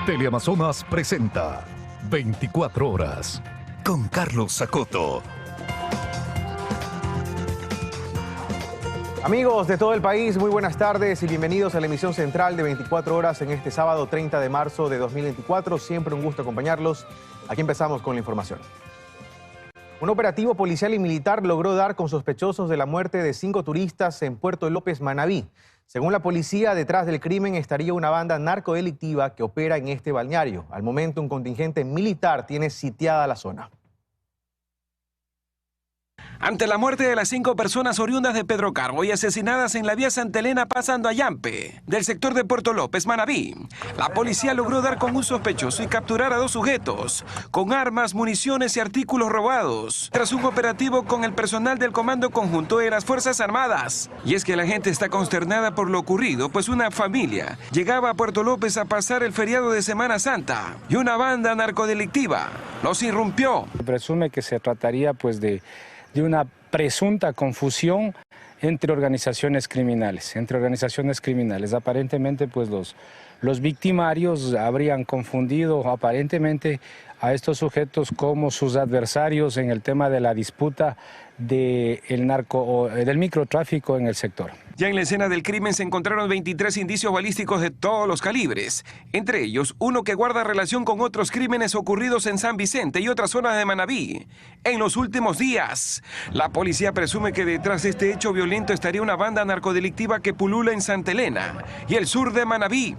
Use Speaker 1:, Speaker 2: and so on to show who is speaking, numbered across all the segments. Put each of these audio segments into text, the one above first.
Speaker 1: Teleamazonas presenta 24 horas con Carlos Sacoto.
Speaker 2: Amigos de todo el país, muy buenas tardes y bienvenidos a la emisión central de 24 horas en este sábado 30 de marzo de 2024. Siempre un gusto acompañarlos. Aquí empezamos con la información. Un operativo policial y militar logró dar con sospechosos de la muerte de 5 turistas en Puerto López, Manabí. Según la policía, detrás del crimen estaría una banda narcodelictiva que opera en este balneario. Al momento, un contingente militar tiene sitiada la zona.
Speaker 3: Ante la muerte de las 5 personas oriundas de Pedro Carbo y asesinadas en la vía Santa Elena pasando a Yampe, del sector de Puerto López, Manabí, la policía logró dar con un sospechoso y capturar a 2 sujetos, con armas, municiones y artículos robados, tras un operativo con el personal del Comando Conjunto de las Fuerzas Armadas. Y es que la gente está consternada por lo ocurrido, pues una familia llegaba a Puerto López a pasar el feriado de Semana Santa y una banda narcodelictiva los irrumpió.
Speaker 4: Se presume que se trataría pues de una presunta confusión entre organizaciones criminales. Aparentemente, pues los victimarios habrían confundido aparentemente a estos sujetos como sus adversarios en el tema de la disputa del microtráfico en el sector.
Speaker 3: Ya en la escena del crimen se encontraron 23 indicios balísticos de todos los calibres, entre ellos uno que guarda relación con otros crímenes ocurridos en San Vicente y otras zonas de Manabí en los últimos días. La policía presume que detrás de este hecho violento estaría una banda narcodelictiva que pulula en Santa Elena y el sur de Manabí,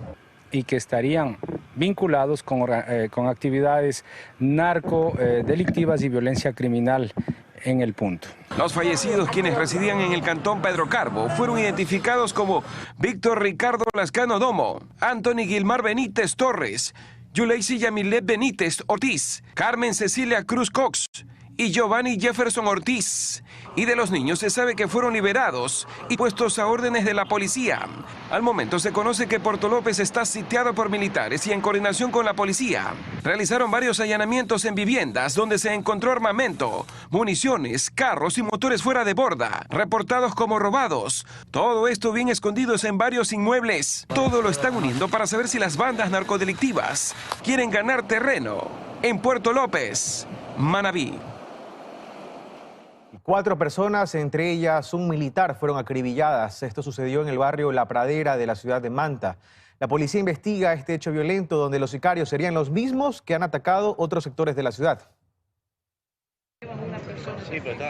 Speaker 4: y que estarían vinculados con actividades narcodelictivas y violencia criminal en el punto.
Speaker 3: Los fallecidos, quienes residían en el cantón Pedro Carbo, fueron identificados como Víctor Ricardo Lascano Domo, Anthony Guilmar Benítez Torres, Yuleisi Yamilet Benítez Ortiz, Carmen Cecilia Cruz Cox y Giovanni Jefferson Ortiz. Y de los niños se sabe que fueron liberados y puestos a órdenes de la policía. Al momento se conoce que Puerto López está sitiado por militares y en coordinación con la policía realizaron varios allanamientos en viviendas donde se encontró armamento, municiones, carros y motores fuera de borda, reportados como robados. Todo esto bien escondidos en varios inmuebles. Todo lo están uniendo para saber si las bandas narcodelictivas quieren ganar terreno en Puerto López, Manabí.
Speaker 2: 4 personas, entre ellas un militar, fueron acribilladas. Esto sucedió en el barrio La Pradera de la ciudad de Manta. La policía investiga este hecho violento donde los sicarios serían los mismos que han atacado otros sectores de la ciudad.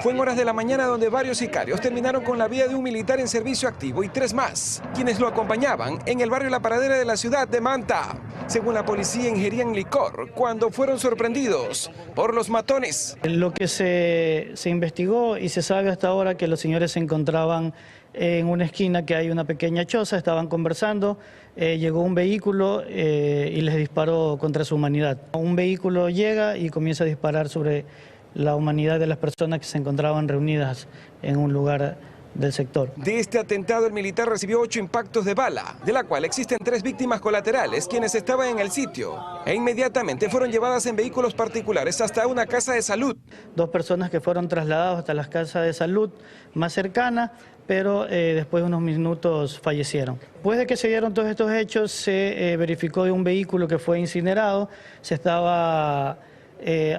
Speaker 3: Fue en horas de la mañana donde varios sicarios terminaron con la vida de un militar en servicio activo y 3 más, quienes lo acompañaban en el barrio La Pradera de la ciudad de Manta. Según la policía, ingerían licor cuando fueron sorprendidos por los matones.
Speaker 5: Lo que se investigó y se sabe hasta ahora que los señores se encontraban en una esquina que hay una pequeña choza, estaban conversando, llegó un vehículo y les disparó contra su humanidad. Un vehículo llega y comienza a disparar sobre la humanidad de las personas que se encontraban reunidas en un lugar del sector.
Speaker 3: De este atentado, el militar recibió 8 impactos de bala, de la cual existen 3 víctimas colaterales, quienes estaban en el sitio, e inmediatamente fueron llevadas en vehículos particulares hasta una casa de salud.
Speaker 5: 2 personas que fueron trasladadas hasta las casas de salud más cercanas, pero después de unos minutos fallecieron. Después de que se dieron todos estos hechos, se verificó de un vehículo que fue incinerado, se estaba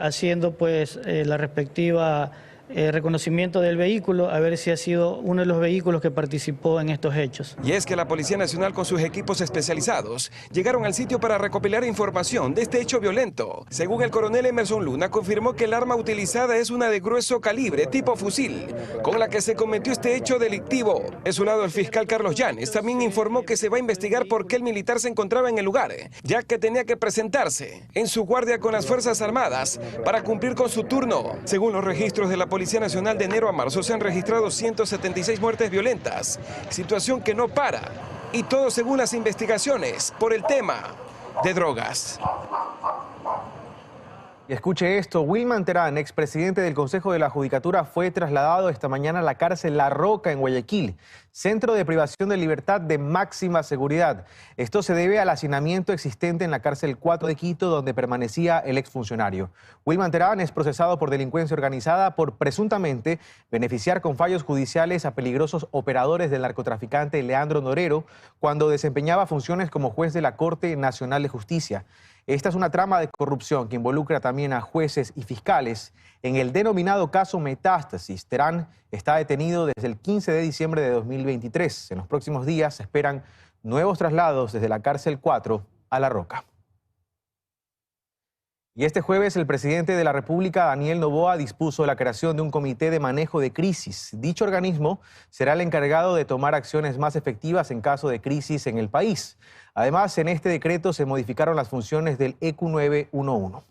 Speaker 5: haciendo pues la respectiva reconocimiento del vehículo, a ver si ha sido uno de los vehículos que participó en estos hechos.
Speaker 3: Y es que la Policía Nacional con sus equipos especializados llegaron al sitio para recopilar información de este hecho violento. Según el coronel Emerson Luna, confirmó que el arma utilizada es una de grueso calibre tipo fusil, con la que se cometió este hecho delictivo. De su lado, el fiscal Carlos Llanes también informó que se va a investigar por qué el militar se encontraba en el lugar, ya que tenía que presentarse en su guardia con las Fuerzas Armadas para cumplir con su turno. Según los registros de la Policía Nacional, de enero a marzo se han registrado 176 muertes violentas, situación que no para, y todo según las investigaciones por el tema de drogas.
Speaker 2: Y escuche esto, Wilman Terán, expresidente del Consejo de la Judicatura, fue trasladado esta mañana a la cárcel La Roca en Guayaquil, centro de privación de libertad de máxima seguridad. Esto se debe al hacinamiento existente en la cárcel 4 de Quito, donde permanecía el exfuncionario. Wilman Terán es procesado por delincuencia organizada por presuntamente beneficiar con fallos judiciales a peligrosos operadores del narcotraficante Leandro Norero cuando desempeñaba funciones como juez de la Corte Nacional de Justicia. Esta es una trama de corrupción que involucra también a jueces y fiscales. En el denominado caso Metástasis, Terán está detenido desde el 15 de diciembre de 2023. En los próximos días se esperan nuevos traslados desde la cárcel 4 a La Roca. Y este jueves el presidente de la República, Daniel Noboa, dispuso la creación de un comité de manejo de crisis. Dicho organismo será el encargado de tomar acciones más efectivas en caso de crisis en el país. Además, en este decreto se modificaron las funciones del ECU 911.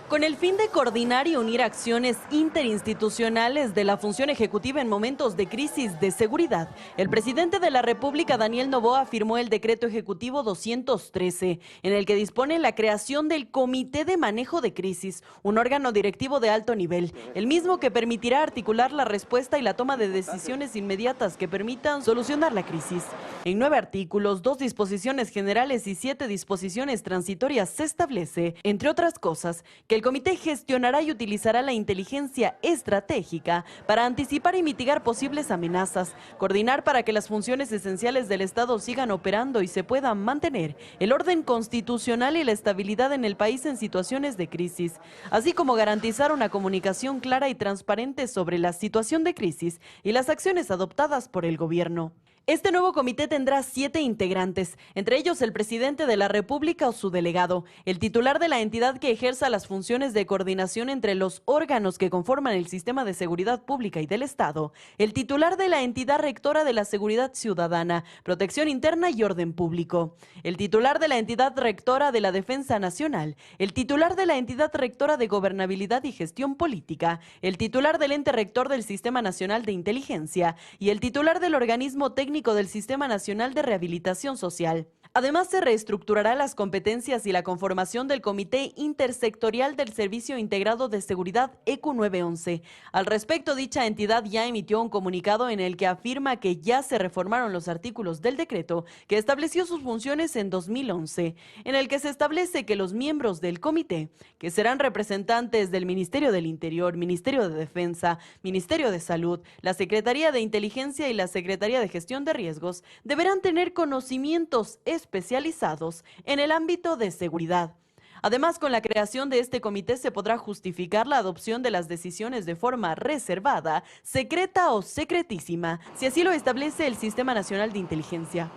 Speaker 6: Con el fin de coordinar y unir acciones interinstitucionales de la función ejecutiva en momentos de crisis de seguridad, el presidente de la República, Daniel Noboa, firmó el decreto ejecutivo 213, en el que dispone la creación del Comité de Manejo de Crisis, un órgano directivo de alto nivel, el mismo que permitirá articular la respuesta y la toma de decisiones inmediatas que permitan solucionar la crisis. En 9 artículos, 2 disposiciones generales y 7 disposiciones transitorias se establece, entre otras cosas, que el comité gestionará y utilizará la inteligencia estratégica para anticipar y mitigar posibles amenazas, coordinar para que las funciones esenciales del Estado sigan operando y se puedan mantener el orden constitucional y la estabilidad en el país en situaciones de crisis, así como garantizar una comunicación clara y transparente sobre la situación de crisis y las acciones adoptadas por el gobierno. Este nuevo comité tendrá 7 integrantes, entre ellos el presidente de la República o su delegado, el titular de la entidad que ejerza las funciones de coordinación entre los órganos que conforman el sistema de seguridad pública y del Estado, el titular de la entidad rectora de la seguridad ciudadana, protección interna y orden público, el titular de la entidad rectora de la defensa nacional, el titular de la entidad rectora de gobernabilidad y gestión política, el titular del ente rector del Sistema Nacional de Inteligencia y el titular del organismo técnico del Sistema Nacional de Rehabilitación Social. Además, se reestructurará las competencias y la conformación del Comité Intersectorial del Servicio Integrado de Seguridad ECU 911. Al respecto, dicha entidad ya emitió un comunicado en el que afirma que ya se reformaron los artículos del decreto que estableció sus funciones en 2011, en el que se establece que los miembros del comité, que serán representantes del Ministerio del Interior, Ministerio de Defensa, Ministerio de Salud, la Secretaría de Inteligencia y la Secretaría de Gestión de Riesgos, deberán tener conocimientos especializados en el ámbito de seguridad. Además, con la creación de este comité se podrá justificar la adopción de las decisiones de forma reservada, secreta o secretísima, si así lo establece el Sistema Nacional de Inteligencia.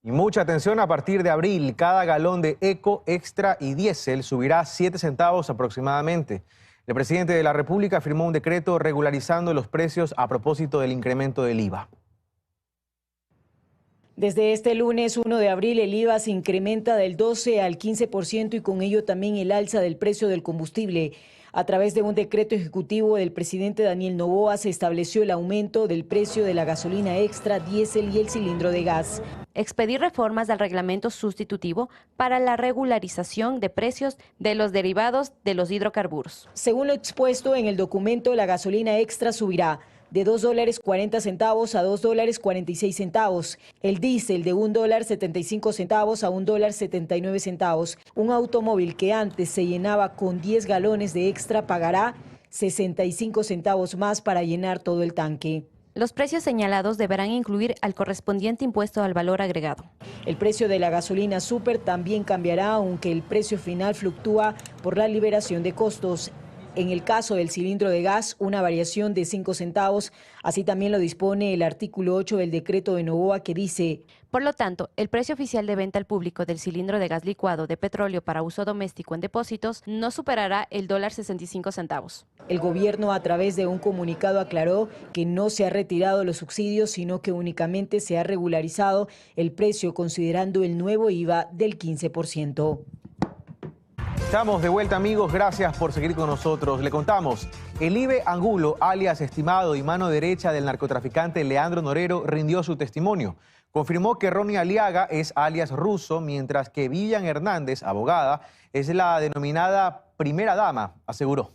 Speaker 2: Y mucha atención, a partir de abril, cada galón de Eco, Extra y Diésel subirá 7 centavos aproximadamente. El presidente de la República firmó un decreto regularizando los precios a propósito del incremento del IVA.
Speaker 7: Desde este lunes 1 de abril el IVA se incrementa del 12 al 15% y con ello también el alza del precio del combustible. A través de un decreto ejecutivo del presidente Daniel Noboa se estableció el aumento del precio de la gasolina extra, diésel y el cilindro de gas.
Speaker 8: Expedir reformas al reglamento sustitutivo para la regularización de precios de los derivados de los hidrocarburos.
Speaker 7: Según lo expuesto en el documento, la gasolina extra subirá de $2.40 a $2.46, el diésel de $1.75 a $1.79. Un automóvil que antes se llenaba con 10 galones de extra pagará 65 centavos más para llenar todo el tanque.
Speaker 8: Los precios señalados deberán incluir al correspondiente impuesto al valor agregado.
Speaker 7: El precio de la gasolina super también cambiará, aunque el precio final fluctúa por la liberación de costos. En el caso del cilindro de gas, una variación de 5 centavos. Así también lo dispone el artículo 8 del decreto de Noboa, que dice:
Speaker 8: por lo tanto, el precio oficial de venta al público del cilindro de gas licuado de petróleo para uso doméstico en depósitos no superará el $0.65.
Speaker 7: El gobierno, a través de un comunicado, aclaró que no se ha retirado los subsidios, sino que únicamente se ha regularizado el precio considerando el nuevo IVA del 15%.
Speaker 2: Estamos de vuelta, amigos, gracias por seguir con nosotros. Le contamos, Elibe Angulo, alias Estimado y mano derecha del narcotraficante Leandro Norero, rindió su testimonio. Confirmó que Ronnie Aliaga es alias Ruso, mientras que Vivian Hernández, abogada, es la denominada primera dama, aseguró.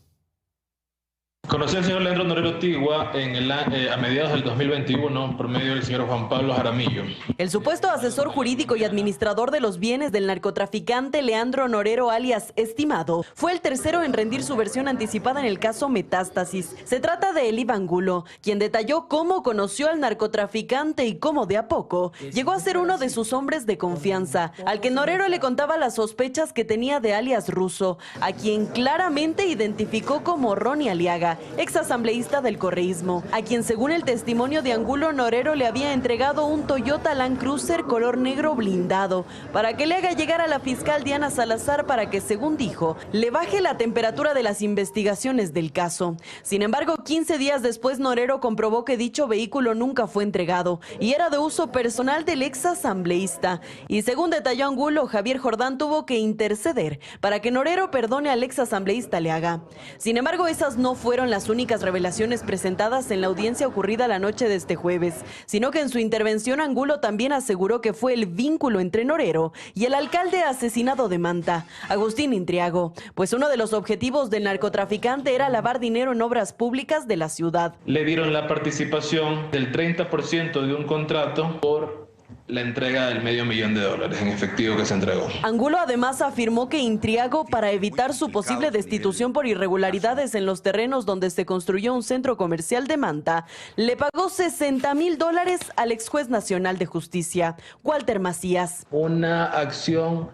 Speaker 9: Conocí al señor Leandro Norero Tigua a mediados del 2021 por medio del señor Juan Pablo Jaramillo.
Speaker 6: El supuesto asesor jurídico y administrador de los bienes del narcotraficante Leandro Norero alias Estimado fue el tercero en rendir su versión anticipada en el caso Metástasis. Se trata de Elibe Angulo, quien detalló cómo conoció al narcotraficante y cómo de a poco llegó a ser uno de sus hombres de confianza, al que Norero le contaba las sospechas que tenía de alias Ruso, a quien claramente identificó como Ronnie Aliaga, exasambleísta del correísmo, a quien según el testimonio de Angulo, Norero le había entregado un Toyota Land Cruiser color negro blindado para que le haga llegar a la fiscal Diana Salazar para que, según dijo, le baje la temperatura de las investigaciones del caso. Sin embargo, 15 días después, Norero comprobó que dicho vehículo nunca fue entregado y era de uso personal del exasambleísta. Y según detalló Angulo, Javier Jordán tuvo que interceder para que Norero perdone al exasambleísta Aliaga. Sin embargo, esas no fueron las únicas revelaciones presentadas en la audiencia ocurrida la noche de este jueves, sino que en su intervención Angulo también aseguró que fue el vínculo entre Norero y el alcalde asesinado de Manta, Agustín Intriago, pues uno de los objetivos del narcotraficante era lavar dinero en obras públicas de la ciudad.
Speaker 9: Le dieron la participación del 30% de un contrato por la entrega del $500,000 en efectivo que se entregó.
Speaker 6: Angulo además afirmó que Intriago, para evitar su posible destitución por irregularidades en los terrenos donde se construyó un centro comercial de Manta, le pagó $60,000 al ex juez nacional de justicia, Walter Macías.
Speaker 9: Una acción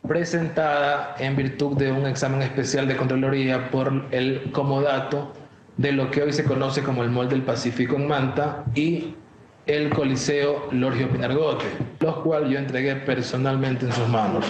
Speaker 9: presentada en virtud de un examen especial de Contraloría por el comodato de lo que hoy se conoce como el Mall del Pacífico en Manta y el Coliseo Lorgio Pinargote, los cuales yo entregué personalmente en sus manos,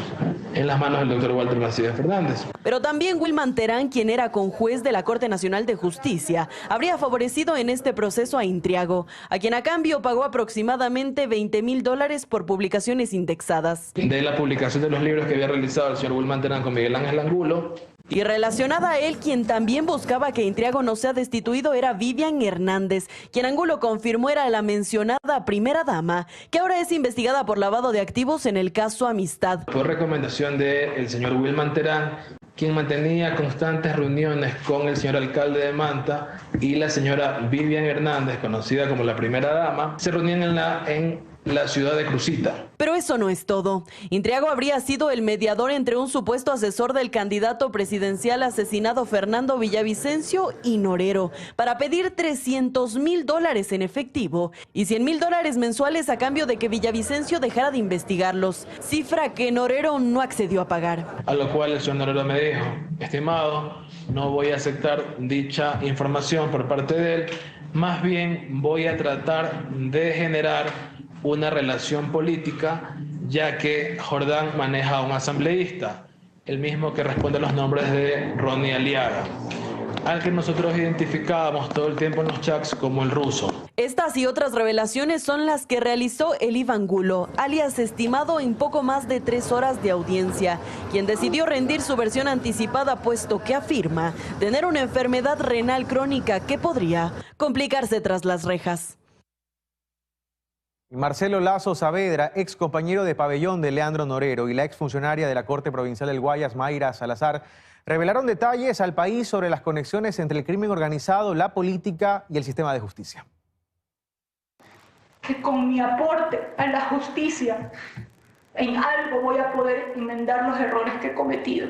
Speaker 9: en las manos del doctor Walter Macías Fernández.
Speaker 6: Pero también Wilman Terán, quien era conjuez de la Corte Nacional de Justicia, habría favorecido en este proceso a Intriago, a quien a cambio pagó aproximadamente $20,000 por publicaciones indexadas.
Speaker 9: De la publicación de los libros que había realizado el señor Wilman Terán con Miguel Ángel Angulo.
Speaker 6: Y relacionada a él, quien también buscaba que Intriago no sea destituido era Vivian Hernández, quien Angulo confirmó era la mencionada primera dama, que ahora es investigada por lavado de activos en el caso Amistad.
Speaker 9: Por recomendación del señor Wilman Terán, quien mantenía constantes reuniones con el señor alcalde de Manta y la señora Vivian Hernández, conocida como la primera dama, se reunían en la ciudad de Crucita.
Speaker 6: Pero eso no es todo. Intriago habría sido el mediador entre un supuesto asesor del candidato presidencial asesinado Fernando Villavicencio y Norero para pedir $300,000 en efectivo y $100,000 mensuales a cambio de que Villavicencio dejara de investigarlos, cifra que Norero no accedió a pagar.
Speaker 9: A lo cual el señor Norero me dijo: estimado, no voy a aceptar dicha información por parte de él, más bien voy a tratar de generar una relación política, ya que Jordán maneja a un asambleísta, el mismo que responde a los nombres de Ronnie Aliaga, al que nosotros identificábamos todo el tiempo en los chats como el Ruso.
Speaker 6: Estas y otras revelaciones son las que realizó Elibe Angulo, alias Estimado, en poco más de 3 horas de audiencia, quien decidió rendir su versión anticipada puesto que afirma tener una enfermedad renal crónica que podría complicarse tras las rejas.
Speaker 2: Marcelo Lazo Saavedra, ex compañero de pabellón de Leandro Norero, y la exfuncionaria de la Corte Provincial del Guayas, Mayra Salazar, revelaron detalles al país sobre las conexiones entre el crimen organizado, la política y el sistema de justicia.
Speaker 10: Que con mi aporte a la justicia, en algo voy a poder enmendar los errores que he cometido.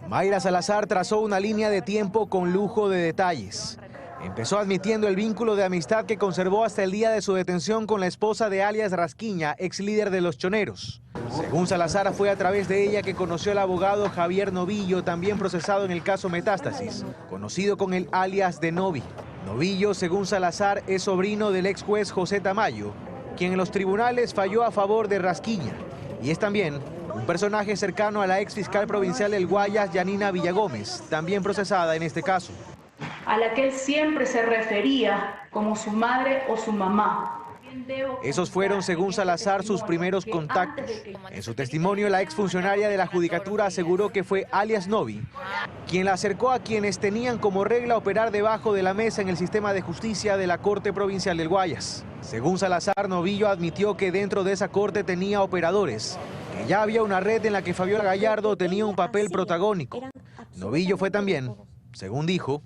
Speaker 2: Mayra Salazar trazó una línea de tiempo con lujo de detalles. Empezó admitiendo el vínculo de amistad que conservó hasta el día de su detención con la esposa de alias Rasquiña, ex líder de los Choneros. Según Salazar, fue a través de ella que conoció al abogado Javier Novillo, también procesado en el caso Metástasis, conocido con el alias de Novi. Novillo, según Salazar, es sobrino del ex juez José Tamayo, quien en los tribunales falló a favor de Rasquiña, y es también un personaje cercano a la ex fiscal provincial del Guayas, Yanina Villagómez, también procesada en este caso.
Speaker 10: A la que él siempre se refería como su madre o su mamá.
Speaker 2: Esos fueron, según Salazar, sus primeros contactos. En su testimonio, la exfuncionaria de la Judicatura aseguró que fue alias Novi quien la acercó a quienes tenían como regla operar debajo de la mesa en el sistema de justicia de la Corte Provincial del Guayas. Según Salazar, Novillo admitió que dentro de esa corte tenía operadores, que ya había una red en la que Fabiola Gallardo tenía un papel protagónico. Novillo fue también, según dijo,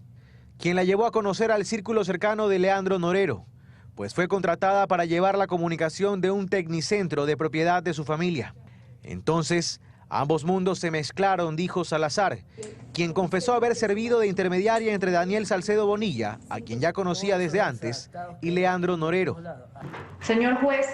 Speaker 2: quien la llevó a conocer al círculo cercano de Leandro Norero, pues fue contratada para llevar la comunicación de un tecnicentro de propiedad de su familia. Entonces, ambos mundos se mezclaron, dijo Salazar, quien confesó haber servido de intermediaria entre Daniel Salcedo Bonilla, a quien ya conocía desde antes, y Leandro Norero.
Speaker 10: Señor juez,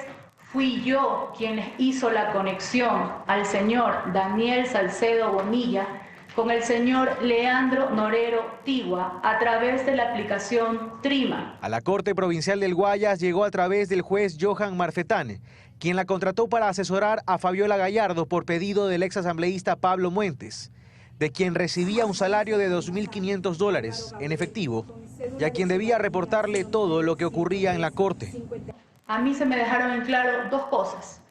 Speaker 10: fui yo quien les hizo la conexión al señor Daniel Salcedo Bonilla con el señor Leandro Norero Tigua a través de la aplicación Trima.
Speaker 2: A la Corte Provincial del Guayas llegó a través del juez Johan Marfetán, quien la contrató para asesorar a Fabiola Gallardo por pedido del exasambleísta Pablo Muentes, de quien recibía un salario de $2.500 en efectivo y a quien debía reportarle todo lo que ocurría en la Corte.
Speaker 10: A mí se me dejaron en claro dos cosas.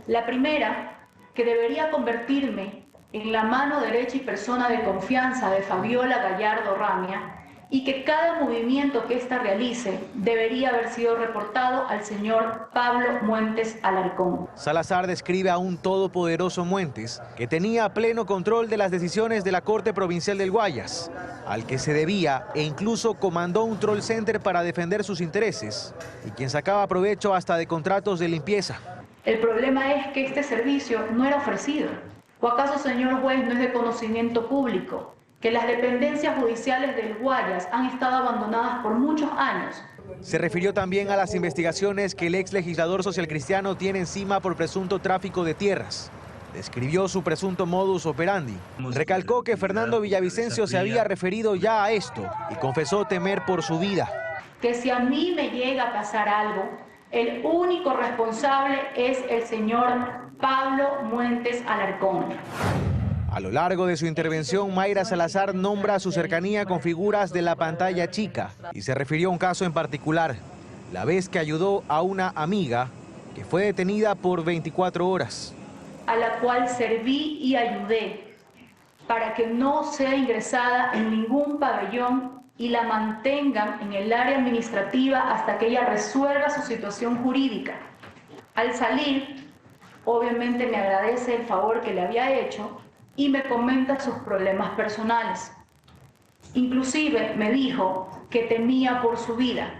Speaker 10: La primera, que debería convertirme en la mano derecha y persona de confianza de Fabiola Gallardo Ramia y que cada movimiento que ésta realice debería haber sido reportado al señor Pablo Muentes Alarcón.
Speaker 2: Salazar describe a un todopoderoso Muentes que tenía pleno control de las decisiones de la Corte Provincial del Guayas, al que se debía e incluso comandó un troll center para defender sus intereses y quien sacaba provecho hasta de contratos de limpieza.
Speaker 10: El problema es que este servicio no era ofrecido. ¿O acaso, señor juez, no es de conocimiento público que las dependencias judiciales del Guayas han estado abandonadas por muchos años?
Speaker 2: Se refirió también a las investigaciones que el ex legislador socialcristiano tiene encima por presunto tráfico de tierras. Describió su presunto modus operandi. Recalcó que Fernando Villavicencio se había referido ya a esto y confesó temer por su vida.
Speaker 10: Que si a mí me llega a pasar algo, el único responsable es el señor Pablo Muentes Alarcón.
Speaker 2: A lo largo de su intervención, Mayra Salazar nombra su cercanía con figuras de la pantalla chica y se refirió a un caso en particular, la vez que ayudó a una amiga que fue detenida por 24 horas.
Speaker 10: A la cual serví y ayudé para que no sea ingresada en ningún pabellón y la mantengan en el área administrativa hasta que ella resuelva su situación jurídica. Al salir, obviamente me agradece el favor que le había hecho y me comenta sus problemas personales. Inclusive me dijo que temía por su vida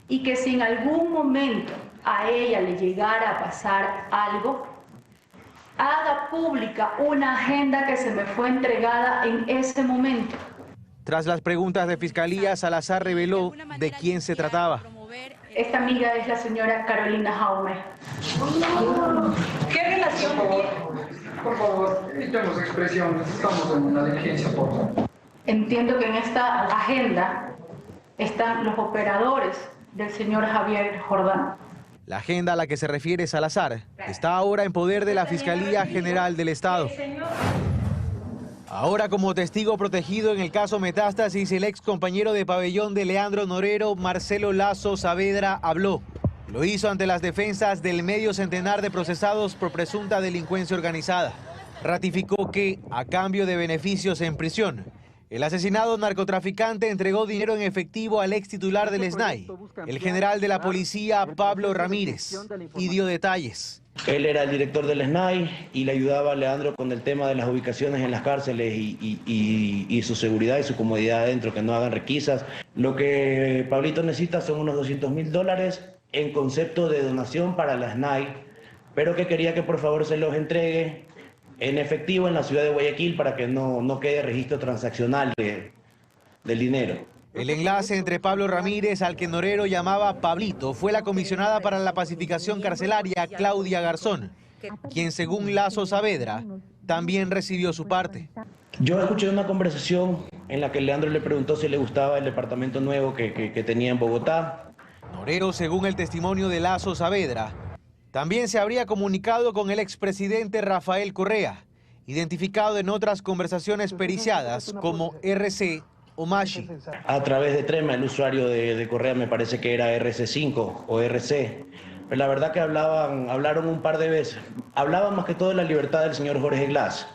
Speaker 10: y que si en algún momento a ella le llegara a pasar algo, haga pública una agenda que se me fue entregada en ese momento.
Speaker 2: Tras las preguntas de Fiscalía, Salazar reveló de quién se trataba.
Speaker 10: Esta amiga es la señora Carolina Jaume. ¿Qué relación tiene?
Speaker 11: Por favor, evitemos expresiones, estamos en una diligencia, por favor.
Speaker 10: Entiendo que en esta agenda están los operadores del señor Javier Jordán.
Speaker 2: La agenda a la que se refiere Salazar está ahora en poder de la Fiscalía General del Estado. Ahora como testigo protegido en el caso Metástasis, el ex compañero de pabellón de Leandro Norero, Marcelo Lazo Saavedra, habló. Lo hizo ante las defensas del medio centenar de procesados por presunta delincuencia organizada. Ratificó que, a cambio de beneficios en prisión, el asesinado narcotraficante entregó dinero en efectivo al ex titular del SNAI, el general de la policía Pablo Ramírez, y dio detalles.
Speaker 12: Él era el director del SNAI y le ayudaba a Leandro con el tema de las ubicaciones en las cárceles y su seguridad y su comodidad adentro, que no hagan requisas. Lo que Pablito necesita son unos $200.000 en concepto de donación para la SNAI, pero que quería que por favor se los entregue en efectivo en la ciudad de Guayaquil para que no quede registro transaccional del dinero.
Speaker 2: El enlace entre Pablo Ramírez, al que Norero llamaba Pablito, fue la comisionada para la pacificación carcelaria, Claudia Garzón, quien según Lazo Saavedra también recibió su parte.
Speaker 12: Yo escuché una conversación en la que Leandro le preguntó si le gustaba el departamento nuevo que tenía en Bogotá.
Speaker 2: Norero, según el testimonio de Lazo Saavedra, también se habría comunicado con el expresidente Rafael Correa, identificado en otras conversaciones periciadas como RC o Mashi.
Speaker 12: A través de Trema, el usuario de Correa me parece que era RC5 o RC. Pero la verdad que hablaron un par de veces. Hablaban más que todo de la libertad del señor Jorge Glass.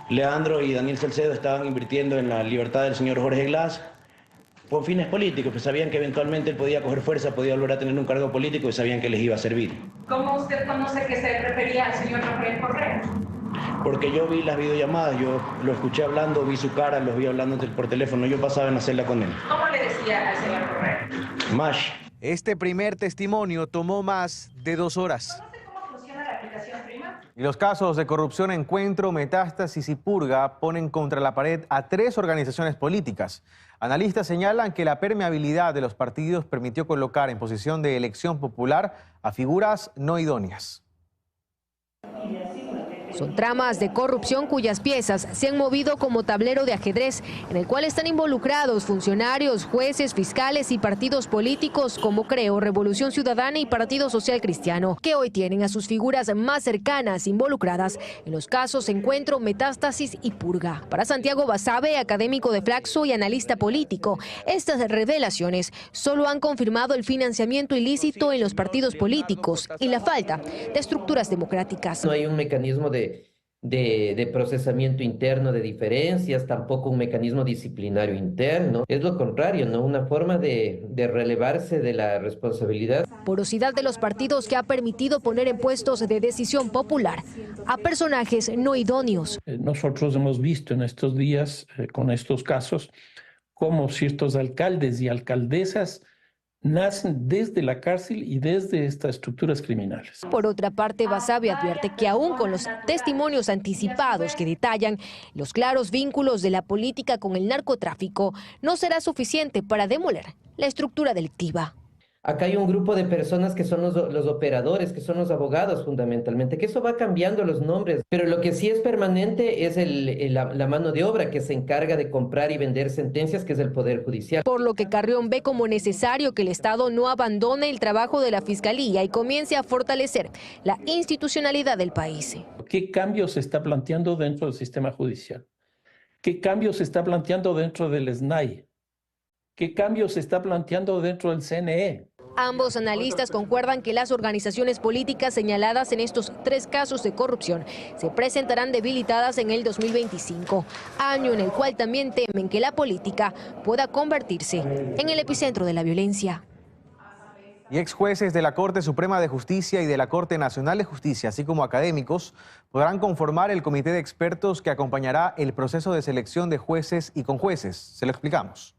Speaker 12: Leandro y Daniel Salcedo estaban invirtiendo en la libertad del señor Jorge Glass con fines políticos, pues sabían que eventualmente él podía coger fuerza, podía volver a tener un cargo político y sabían que les iba a servir.
Speaker 10: ¿Cómo usted conoce que se refería al señor Rafael Correa?
Speaker 12: Porque yo vi las videollamadas, yo lo escuché hablando, vi su cara, los vi hablando por teléfono, yo pasaba en la celda con él.
Speaker 10: ¿Cómo le decía al señor Correa?
Speaker 12: Mash.
Speaker 2: Este primer testimonio tomó más de 2 horas.
Speaker 10: ¿Cómo funciona la aplicación Trema?
Speaker 2: Y los casos de corrupción Encuentro, Metástasis y Purga ponen contra la pared a 3 organizaciones políticas. Analistas señalan que la permeabilidad de los partidos permitió colocar en posición de elección popular a figuras no idóneas.
Speaker 13: Son tramas de corrupción cuyas piezas se han movido como tablero de ajedrez, en el cual están involucrados funcionarios, jueces, fiscales y partidos políticos como Creo, Revolución Ciudadana y Partido Social Cristiano, que hoy tienen a sus figuras más cercanas involucradas en los casos Encuentro, Metástasis y Purga. Para Santiago Basabe, académico de Flaxo y analista político, estas revelaciones solo han confirmado el financiamiento ilícito en los partidos políticos y la falta de estructuras democráticas.
Speaker 14: No hay un mecanismo de procesamiento interno de diferencias, tampoco un mecanismo disciplinario interno. Es lo contrario, ¿no? Una forma de relevarse de la responsabilidad.
Speaker 13: Porosidad de los partidos que ha permitido poner en puestos de decisión popular a personajes no idóneos.
Speaker 15: Nosotros hemos visto en estos días, con estos casos, cómo ciertos alcaldes y alcaldesas nacen desde la cárcel y desde estas estructuras criminales.
Speaker 13: Por otra parte, Basabe advierte que aún con los testimonios anticipados que detallan los claros vínculos de la política con el narcotráfico, no será suficiente para demoler la estructura delictiva.
Speaker 14: Acá hay un grupo de personas que son los operadores, que son los abogados fundamentalmente, que eso va cambiando los nombres, pero lo que sí es permanente es la mano de obra que se encarga de comprar y vender sentencias, que es el Poder Judicial.
Speaker 13: Por lo que Carrión ve como necesario que el Estado no abandone el trabajo de la Fiscalía y comience a fortalecer la institucionalidad del país.
Speaker 15: ¿Qué cambios se está planteando dentro del sistema judicial? ¿Qué cambios se está planteando dentro del SNAI? ¿Qué cambios se está planteando dentro del CNE?
Speaker 13: Ambos analistas concuerdan que las organizaciones políticas señaladas en estos 3 casos de corrupción se presentarán debilitadas en el 2025, año en el cual también temen que la política pueda convertirse en el epicentro de la violencia.
Speaker 2: Y ex jueces de la Corte Suprema de Justicia y de la Corte Nacional de Justicia, así como académicos, podrán conformar el comité de expertos que acompañará el proceso de selección de jueces y conjueces. Se lo explicamos.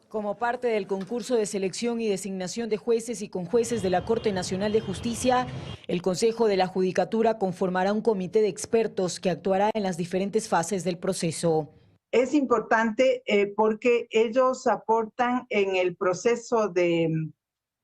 Speaker 7: Como parte del concurso de selección y designación de jueces y conjueces de la Corte Nacional de Justicia, el Consejo de la Judicatura conformará un comité de expertos que actuará en las diferentes fases del proceso.
Speaker 16: Es importante porque ellos aportan en el proceso de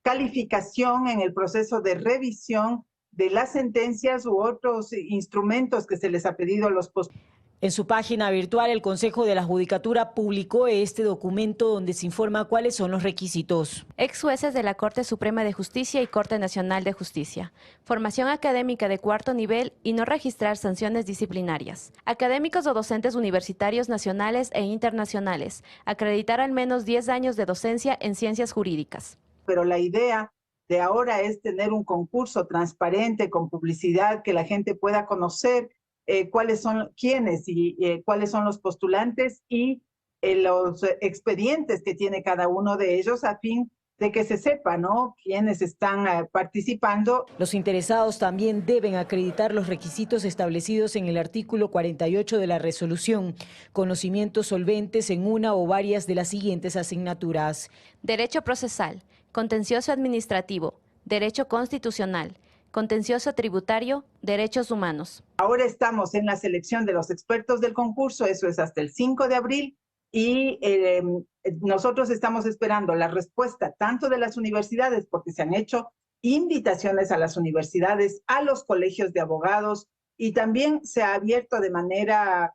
Speaker 16: calificación, en el proceso de revisión de las sentencias u otros instrumentos que se les ha pedido a los postulantes.
Speaker 7: En su página virtual, el Consejo de la Judicatura publicó este documento donde se informa cuáles son los requisitos.
Speaker 8: Ex jueces de la Corte Suprema de Justicia y Corte Nacional de Justicia. Formación académica de 4º nivel y no registrar sanciones disciplinarias. Académicos o docentes universitarios nacionales e internacionales. Acreditar al menos 10 años de docencia en ciencias jurídicas.
Speaker 16: Pero la idea de ahora es tener un concurso transparente, con publicidad, que la gente pueda conocer cuáles son quiénes y cuáles son los postulantes y los expedientes que tiene cada uno de ellos, a fin de que se sepa, ¿no?, quiénes están participando.
Speaker 7: Los interesados también deben acreditar los requisitos establecidos en el artículo 48 de la resolución, conocimientos solventes en una o varias de las siguientes asignaturas:
Speaker 8: Derecho procesal, contencioso administrativo, derecho constitucional, contencioso tributario, derechos humanos.
Speaker 16: Ahora estamos en la selección de los expertos del concurso, eso es hasta el 5 de abril, y nosotros estamos esperando la respuesta tanto de las universidades, porque se han hecho invitaciones a las universidades, a los colegios de abogados, y también se ha abierto de manera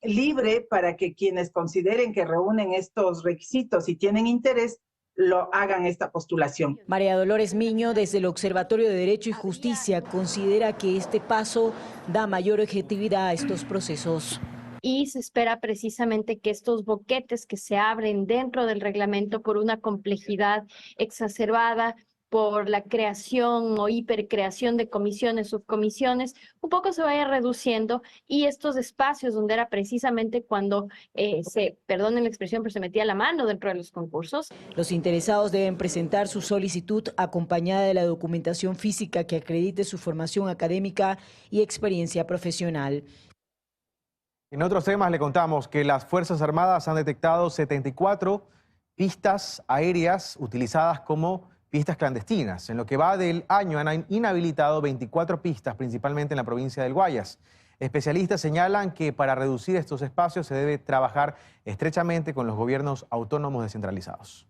Speaker 16: libre para que quienes consideren que reúnen estos requisitos y tienen interés, lo hagan esta postulación.
Speaker 7: María Dolores Miño, desde el Observatorio de Derecho y Justicia, considera que este paso da mayor objetividad a estos procesos.
Speaker 17: y se espera precisamente que estos boquetes que se abren dentro del reglamento por una complejidad exacerbada, por la creación o hipercreación de comisiones, subcomisiones, un poco se vaya reduciendo y estos espacios donde era precisamente cuando perdonen la expresión, pero se metía la mano dentro de los concursos.
Speaker 7: Los interesados deben presentar su solicitud acompañada de la documentación física que acredite su formación académica y experiencia profesional.
Speaker 2: En otros temas le contamos que las Fuerzas Armadas han detectado 74 pistas aéreas utilizadas como pistas clandestinas. En lo que va del año han inhabilitado 24 pistas, principalmente en la provincia del Guayas. Especialistas señalan que para reducir estos espacios se debe trabajar estrechamente con los gobiernos autónomos descentralizados.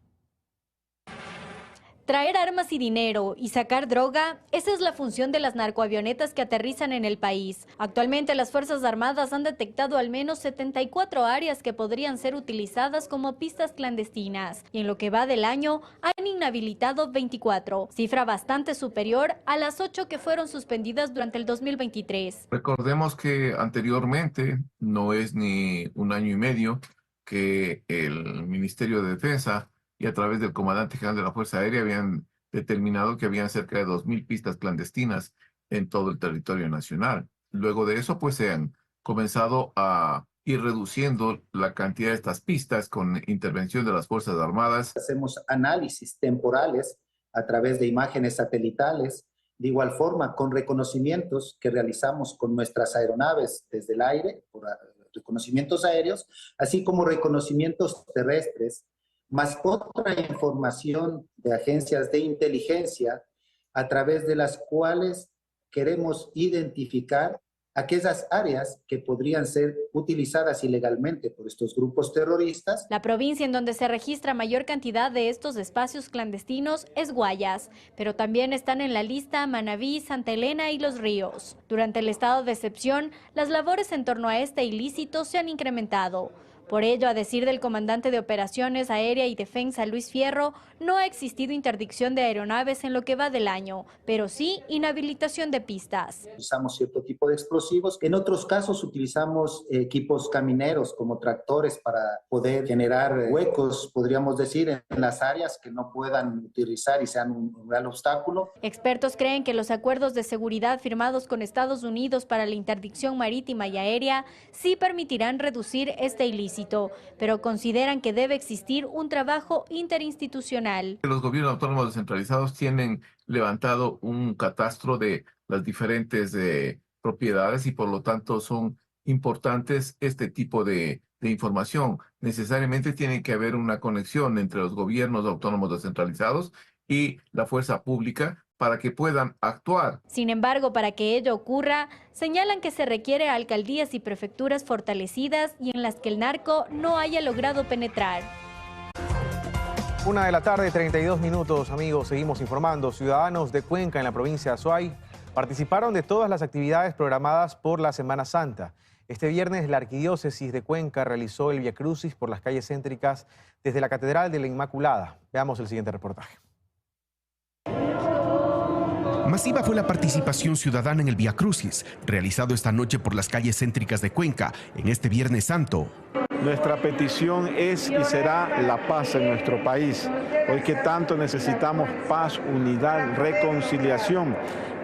Speaker 18: Traer armas y dinero y sacar droga, esa es la función de las narcoavionetas que aterrizan en el país. Actualmente las Fuerzas Armadas han detectado al menos 74 áreas que podrían ser utilizadas como pistas clandestinas. Y en lo que va del año han inhabilitado 24, cifra bastante superior a las 8 que fueron suspendidas durante el 2023.
Speaker 19: Recordemos que anteriormente, no es ni un año y medio, que el Ministerio de Defensa y a través del comandante general de la Fuerza Aérea habían determinado que habían cerca de 2.000 pistas clandestinas en todo el territorio nacional. Luego de eso, pues se han comenzado a ir reduciendo la cantidad de estas pistas con intervención de las Fuerzas Armadas.
Speaker 20: Hacemos análisis temporales a través de imágenes satelitales, de igual forma con reconocimientos que realizamos con nuestras aeronaves desde el aire, por reconocimientos aéreos, así como reconocimientos terrestres, más otra información de agencias de inteligencia a través de las cuales queremos identificar aquellas áreas que podrían ser utilizadas ilegalmente por estos grupos terroristas.
Speaker 18: La provincia en donde se registra mayor cantidad de estos espacios clandestinos es Guayas, pero también están en la lista Manabí, Santa Elena y Los Ríos. Durante el estado de excepción, las labores en torno a este ilícito se han incrementado. Por ello, a decir del comandante de Operaciones Aérea y Defensa, Luis Fierro, no ha existido interdicción de aeronaves en lo que va del año, pero sí inhabilitación de pistas.
Speaker 20: Utilizamos cierto tipo de explosivos. En otros casos utilizamos equipos camineros como tractores para poder generar huecos, podríamos decir, en las áreas que no puedan utilizar y sean un gran obstáculo.
Speaker 18: Expertos creen que los acuerdos de seguridad firmados con Estados Unidos para la interdicción marítima y aérea sí permitirán reducir este ilícito, pero consideran que debe existir un trabajo interinstitucional.
Speaker 19: Los gobiernos autónomos descentralizados tienen levantado un catastro de las diferentes propiedades y por lo tanto son importantes este tipo de información. Necesariamente tiene que haber una conexión entre los gobiernos autónomos descentralizados y la fuerza pública para que puedan actuar.
Speaker 18: Sin embargo, para que ello ocurra, señalan que se requiere alcaldías y prefecturas fortalecidas y en las que el narco no haya logrado penetrar.
Speaker 2: 1:32 p.m, amigos. Seguimos informando. Ciudadanos de Cuenca en la provincia de Azuay participaron de todas las actividades programadas por la Semana Santa. Este viernes la Arquidiócesis de Cuenca realizó el viacrucis por las calles céntricas desde la Catedral de la Inmaculada. Veamos el siguiente reportaje.
Speaker 21: Masiva fue la participación ciudadana en el viacrucis, realizado esta noche por las calles céntricas de Cuenca en este Viernes Santo.
Speaker 22: Nuestra petición es y será la paz en nuestro país. Hoy que tanto necesitamos paz, unidad, reconciliación.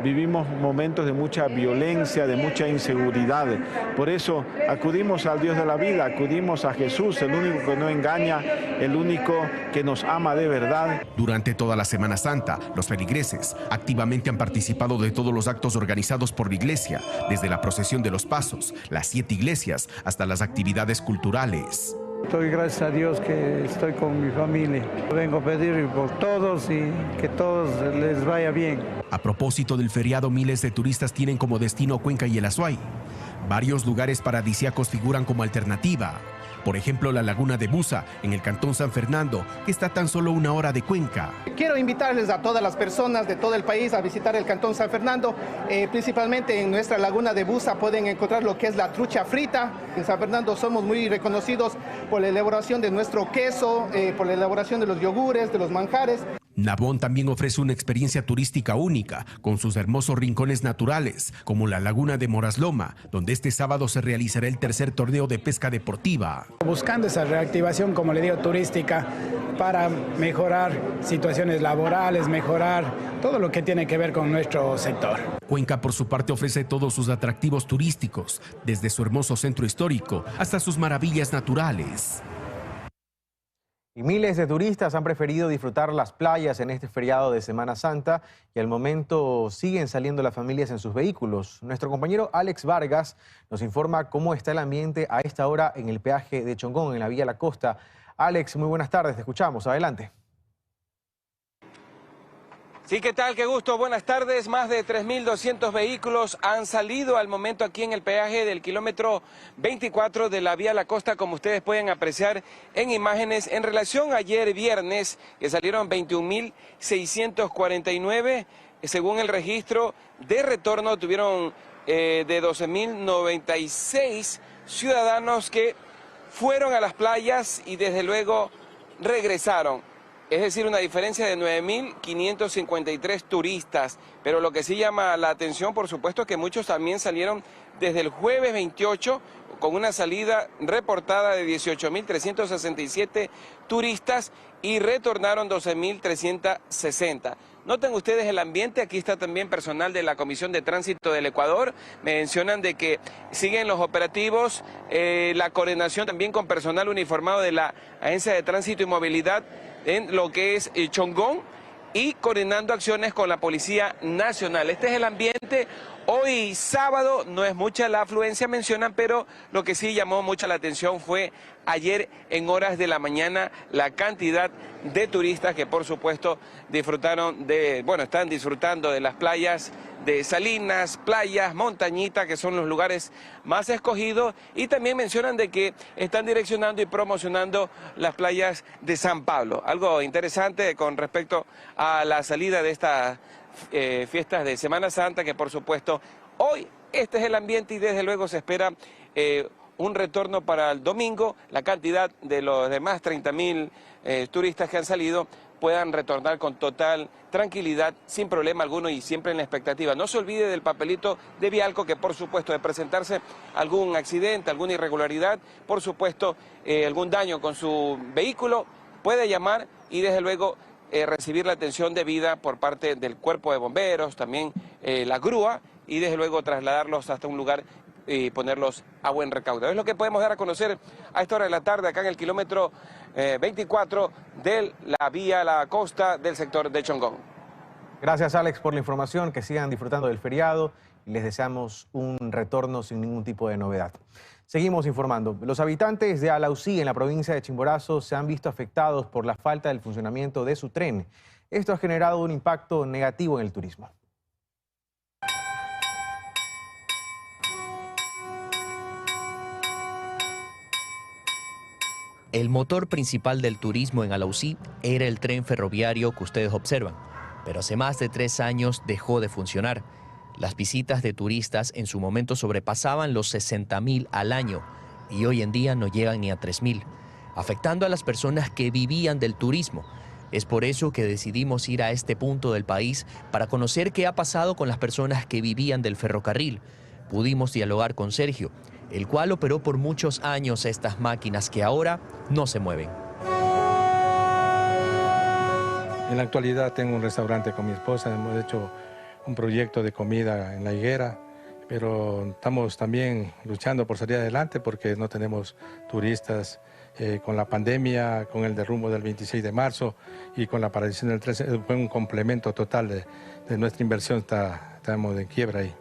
Speaker 22: Vivimos momentos de mucha violencia, de mucha inseguridad. Por eso acudimos al Dios de la vida, acudimos a Jesús, el único que no engaña, el único que nos ama de verdad.
Speaker 21: Durante toda la Semana Santa, los feligreses activamente han participado de todos los actos organizados por la iglesia, desde la procesión de los pasos, las 7 iglesias, hasta las actividades culturales.
Speaker 23: Doy gracias a Dios que estoy con mi familia. Vengo a pedir por todos y que todos les vaya bien.
Speaker 21: A propósito del feriado, miles de turistas tienen como destino Cuenca y el Azuay. Varios lugares paradisíacos figuran como alternativa. Por ejemplo, la laguna de Buza, en el cantón San Fernando, que está a tan solo 1 hora de Cuenca.
Speaker 24: Quiero invitarles a todas las personas de todo el país a visitar el cantón San Fernando. Principalmente en nuestra laguna de Buza pueden encontrar lo que es la trucha frita. En San Fernando somos muy reconocidos por la elaboración de nuestro queso, por la elaboración de los yogures, de los manjares.
Speaker 21: Nabón también ofrece una experiencia turística única, con sus hermosos rincones naturales, como la laguna de Morasloma, donde este sábado se realizará el tercer torneo de pesca deportiva.
Speaker 1: Buscando esa reactivación, como le digo, turística, para mejorar situaciones laborales, mejorar todo lo que tiene que ver con nuestro sector.
Speaker 21: Cuenca, por su parte, ofrece todos sus atractivos turísticos, desde su hermoso centro histórico hasta sus maravillas naturales.
Speaker 2: Y miles de turistas han preferido disfrutar las playas en este feriado de Semana Santa y al momento siguen saliendo las familias en sus vehículos. Nuestro compañero Alex Vargas nos informa cómo está el ambiente a esta hora en el peaje de Chongón, en la Vía La Costa. Alex, muy buenas tardes, te escuchamos, adelante.
Speaker 3: Sí, ¿qué tal? Qué gusto. Buenas tardes. Más de 3.200 vehículos han salido al momento aquí en el peaje del kilómetro 24 de la Vía La Costa, como ustedes pueden apreciar en imágenes. En relación a ayer viernes, que salieron 21.649, según el registro de retorno, tuvieron de 12.096 ciudadanos que fueron a las playas y desde luego regresaron. Es decir, una diferencia de 9.553 turistas, pero lo que sí llama la atención, por supuesto, es que muchos también salieron desde el jueves 28 con una salida reportada de 18.367 turistas y retornaron 12.360. Noten ustedes el ambiente, aquí está también personal de la Comisión de Tránsito del Ecuador, me mencionan de que siguen los operativos, la coordinación también con personal uniformado de la Agencia de Tránsito y Movilidad en lo que es Chongón y coordinando acciones con la Policía Nacional. Este es el ambiente. Hoy sábado no es mucha la afluencia, mencionan, pero lo que sí llamó mucha la atención fue ayer en horas de la mañana la cantidad de turistas que por supuesto disfrutaron de, bueno, están disfrutando de las playas de Salinas, playas, Montañita, que son los lugares más escogidos, y también mencionan de que están direccionando y promocionando las playas de San Pablo. Algo interesante con respecto a la salida de estas fiestas de Semana Santa, que por supuesto hoy este es el ambiente y desde luego se espera un retorno para el domingo. La cantidad de los demás 30.000 turistas que han salido puedan retornar con total tranquilidad, sin problema alguno y siempre en la expectativa. No se olvide del papelito de Vialco, que por supuesto de presentarse algún accidente, alguna irregularidad, por supuesto algún daño con su vehículo, puede llamar y desde luego recibir la atención debida por parte del cuerpo de bomberos, también la grúa, y desde luego trasladarlos hasta un lugar y ponerlos a buen recaudo. Es lo que podemos dar a conocer a esta hora de la tarde acá en el kilómetro 24 de la Vía La Costa del sector de Chongón.
Speaker 2: Gracias, Alex, por la información. Que sigan disfrutando del feriado y les deseamos un retorno sin ningún tipo de novedad. Seguimos informando. Los habitantes de Alausí, en la provincia de Chimborazo, se han visto afectados por la falta del funcionamiento de su tren. Esto ha generado un impacto negativo en el turismo.
Speaker 4: El motor principal del turismo en Alausí era el tren ferroviario que ustedes observan, pero hace más de 3 años dejó de funcionar. Las visitas de turistas en su momento sobrepasaban los 60.000 al año y hoy en día no llegan ni a 3.000, afectando a las personas que vivían del turismo. Es por eso que decidimos ir a este punto del país para conocer qué ha pasado con las personas que vivían del ferrocarril. Pudimos dialogar con Sergio, el cual operó por muchos años estas máquinas que ahora no se mueven.
Speaker 5: En la actualidad tengo un restaurante con mi esposa, hemos hecho un proyecto de comida en La Higuera, pero estamos también luchando por salir adelante porque no tenemos turistas. Con la pandemia, con el derrumbe del 26 de marzo y con la paralización del 13, fue un complemento total de nuestra inversión, estamos en quiebra ahí.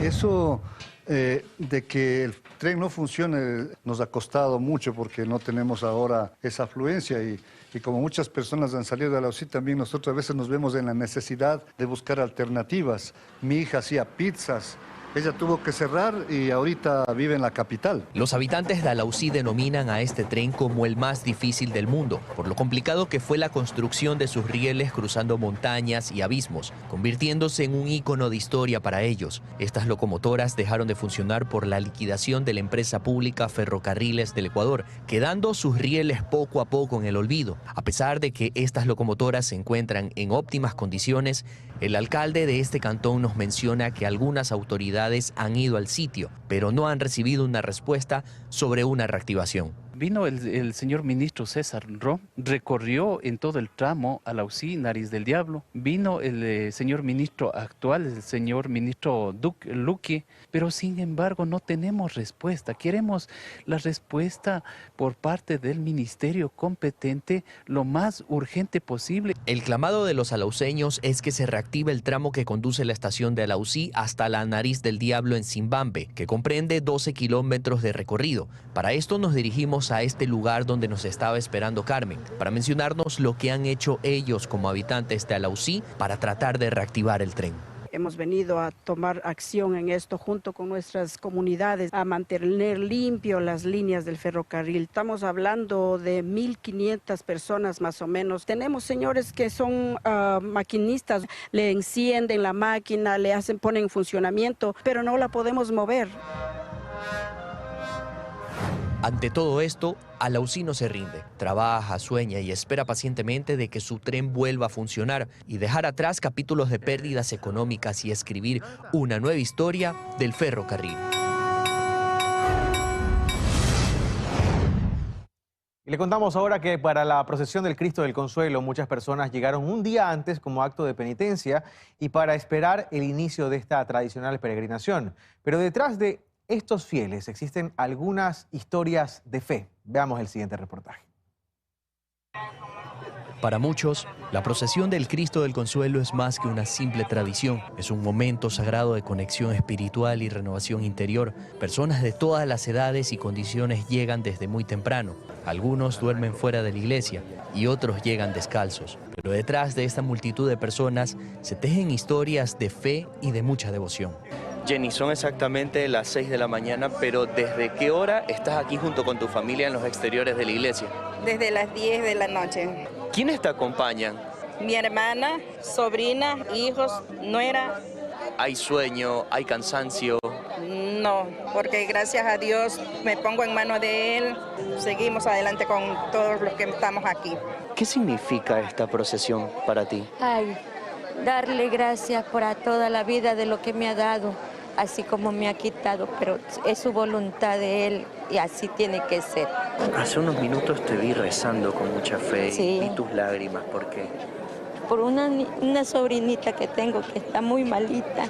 Speaker 25: Eso de que el tren no funcione nos ha costado mucho porque no tenemos ahora esa afluencia y como muchas personas han salido de la UCI, también nosotros a veces nos vemos en la necesidad de buscar alternativas. Mi hija hacía pizzas Ella tuvo que cerrar y ahorita vive en la capital.
Speaker 4: Los habitantes de Alausí denominan a este tren como el más difícil del mundo, por lo complicado que fue la construcción de sus rieles cruzando montañas y abismos, convirtiéndose en un ícono de historia para ellos. Estas locomotoras dejaron de funcionar por la liquidación de la empresa pública Ferrocarriles del Ecuador, quedando sus rieles poco a poco en el olvido. A pesar de que estas locomotoras se encuentran en óptimas condiciones, el alcalde de este cantón nos menciona que algunas autoridades han ido al sitio, pero no han recibido una respuesta sobre una reactivación.
Speaker 6: Vino el señor ministro César Ro, recorrió en todo el tramo Alausí, Nariz del Diablo. Vino el señor ministro actual, el señor ministro Luque, pero sin embargo no tenemos respuesta. Queremos la respuesta por parte del ministerio competente lo más urgente posible.
Speaker 4: El clamado de los alauseños es que se reactive el tramo que conduce la estación de Alausí hasta la Nariz del Diablo en Zimbabwe, que comprende 12 kilómetros de recorrido. Para esto nos dirigimos a este lugar donde nos estaba esperando Carmen, para mencionarnos lo que han hecho ellos como habitantes de Alausí para tratar de reactivar el tren.
Speaker 9: Hemos venido a tomar acción en esto junto con nuestras comunidades, a mantener limpio las líneas del ferrocarril. Estamos hablando de 1.500 personas más o menos. Tenemos señores que son maquinistas, le encienden la máquina, ponen en funcionamiento, pero no la podemos mover.
Speaker 4: Ante todo esto, Alausí no se rinde, trabaja, sueña y espera pacientemente de que su tren vuelva a funcionar y dejar atrás capítulos de pérdidas económicas y escribir una nueva historia del ferrocarril.
Speaker 2: Y le contamos ahora que para la procesión del Cristo del Consuelo muchas personas llegaron un día antes como acto de penitencia y para esperar el inicio de esta tradicional peregrinación. Pero detrás de estos fieles existen algunas historias de fe. Veamos el siguiente reportaje.
Speaker 4: Para muchos, la procesión del Cristo del Consuelo es más que una simple tradición. Es un momento sagrado de conexión espiritual y renovación interior. Personas de todas las edades y condiciones llegan desde muy temprano. Algunos duermen fuera de la iglesia y otros llegan descalzos. Pero detrás de esta multitud de personas se tejen historias de fe y de mucha devoción.
Speaker 10: Jenny, son exactamente las 6 de la mañana, pero ¿desde qué hora estás aquí junto con tu familia en los exteriores de la iglesia?
Speaker 11: Desde las 10 de la noche.
Speaker 10: ¿Quiénes te acompañan?
Speaker 11: Mi hermana, sobrina, hijos, nuera.
Speaker 10: ¿Hay sueño? ¿Hay cansancio?
Speaker 11: No, porque gracias a Dios me pongo en manos de Él. Seguimos adelante con todos los que estamos aquí.
Speaker 10: ¿Qué significa esta procesión para ti?
Speaker 12: Ay, darle gracias por toda la vida de lo que me ha dado, así como me ha quitado, pero es su voluntad de Él y así tiene que ser.
Speaker 10: Hace unos minutos te vi rezando con mucha fe y vi tus lágrimas. ¿Por qué?
Speaker 12: Por una sobrinita que tengo que está muy malita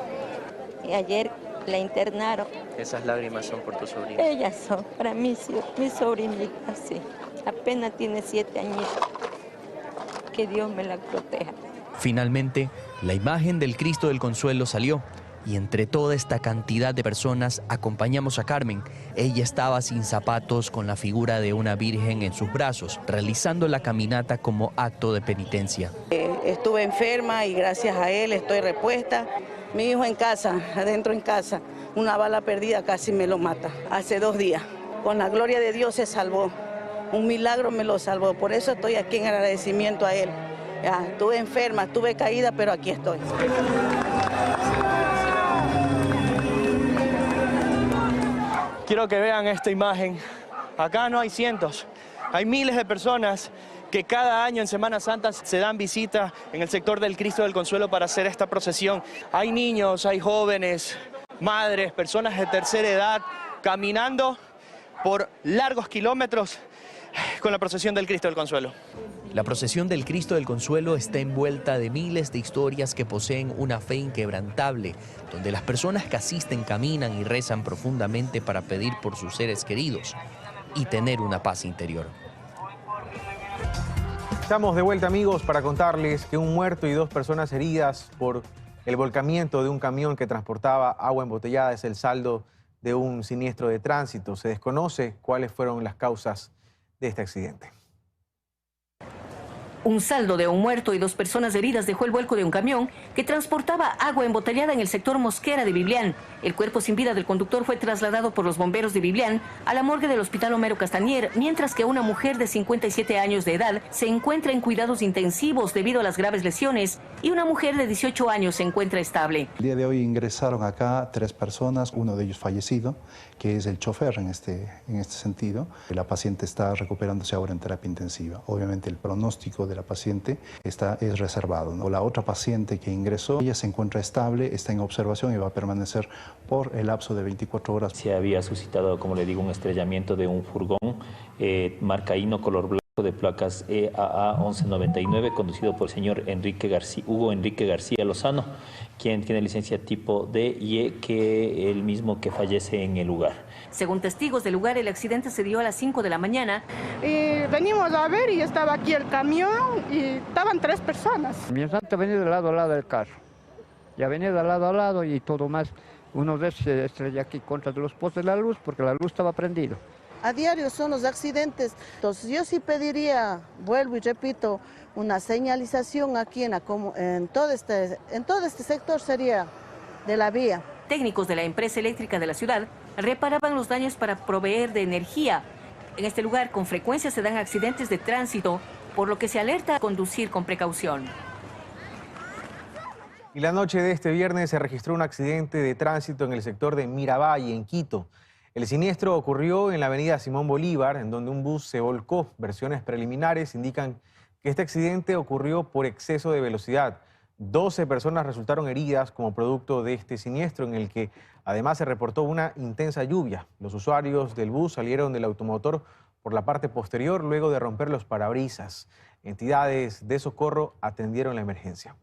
Speaker 12: y ayer la internaron.
Speaker 10: ¿Esas lágrimas son por tu sobrina?
Speaker 12: Ellas son para mí, sí, mi sobrinita, sí. Apenas tiene 7 añitos. Que Dios me la proteja.
Speaker 4: Finalmente, la imagen del Cristo del Consuelo salió y entre toda esta cantidad de personas acompañamos a Carmen. Ella estaba sin zapatos con la figura de una virgen en sus brazos, realizando la caminata como acto de penitencia.
Speaker 11: Estuve enferma y gracias a Él estoy repuesta. Mi hijo en casa, adentro en casa, una bala perdida casi me lo mata. Hace 2 días, con la gloria de Dios se salvó. Un milagro me lo salvó, por eso estoy aquí en agradecimiento a Él. Ya, estuve enferma, estuve caída, pero aquí estoy.
Speaker 10: Quiero que vean esta imagen. Acá no hay cientos, hay miles de personas que cada año en Semana Santa se dan visita en el sector del Cristo del Consuelo para hacer esta procesión. Hay niños, hay jóvenes, madres, personas de tercera edad, caminando por largos kilómetros con la procesión del Cristo del Consuelo.
Speaker 4: La procesión del Cristo del Consuelo está envuelta de miles de historias que poseen una fe inquebrantable, donde las personas que asisten caminan y rezan profundamente para pedir por sus seres queridos y tener una paz interior.
Speaker 2: Estamos de vuelta, amigos, para contarles que un muerto y 2 personas heridas por el volcamiento de un camión que transportaba agua embotellada es el saldo de un siniestro de tránsito. Se desconoce cuáles fueron las causas de este accidente.
Speaker 8: Un saldo de un muerto y 2 personas heridas dejó el vuelco de un camión que transportaba agua embotellada en el sector Mosquera de Biblián. El cuerpo sin vida del conductor fue trasladado por los bomberos de Biblián a la morgue del Hospital Homero Castañer, mientras que una mujer de 57 años de edad se encuentra en cuidados intensivos debido a las graves lesiones y una mujer de 18 años se encuentra estable.
Speaker 13: El día de hoy ingresaron acá 3 personas, uno de ellos fallecido, que es el chofer en este sentido. La paciente está recuperándose ahora en terapia intensiva. Obviamente el pronóstico de la paciente es reservado, ¿no? La otra paciente que ingresó, ella se encuentra estable, está en observación y va a permanecer por el lapso de 24 horas.
Speaker 14: Se había suscitado, como le digo, un estrellamiento de un furgón marca Hino color blanco de placas EAA 1199 conducido por el señor Hugo Enrique García Lozano, quien tiene licencia tipo D y que el mismo que fallece en el lugar.
Speaker 8: Según testigos del lugar, el accidente se dio a las 5 de la mañana.
Speaker 15: Venimos a ver y estaba aquí el camión y estaban 3 personas.
Speaker 16: Mi infante venía de lado a lado del carro. Ya venía de lado a lado y todo más. Uno de ellos se estrella aquí contra los postes de la luz porque la luz estaba prendida.
Speaker 26: A diario son los accidentes, entonces yo sí pediría, vuelvo y repito, una señalización aquí en todo este sector sería de la vía.
Speaker 8: Técnicos de la empresa eléctrica de la ciudad reparaban los daños para proveer de energía. En este lugar con frecuencia se dan accidentes de tránsito, por lo que se alerta a conducir con precaución.
Speaker 2: Y la noche de este viernes se registró un accidente de tránsito en el sector de Miravalle, en Quito. El siniestro ocurrió en la avenida Simón Bolívar, en donde un bus se volcó. Versiones preliminares indican que este accidente ocurrió por exceso de velocidad. 12 personas resultaron heridas como producto de este siniestro, en el que además se reportó una intensa lluvia. Los usuarios del bus salieron del automotor por la parte posterior luego de romper los parabrisas. Entidades de socorro atendieron la emergencia.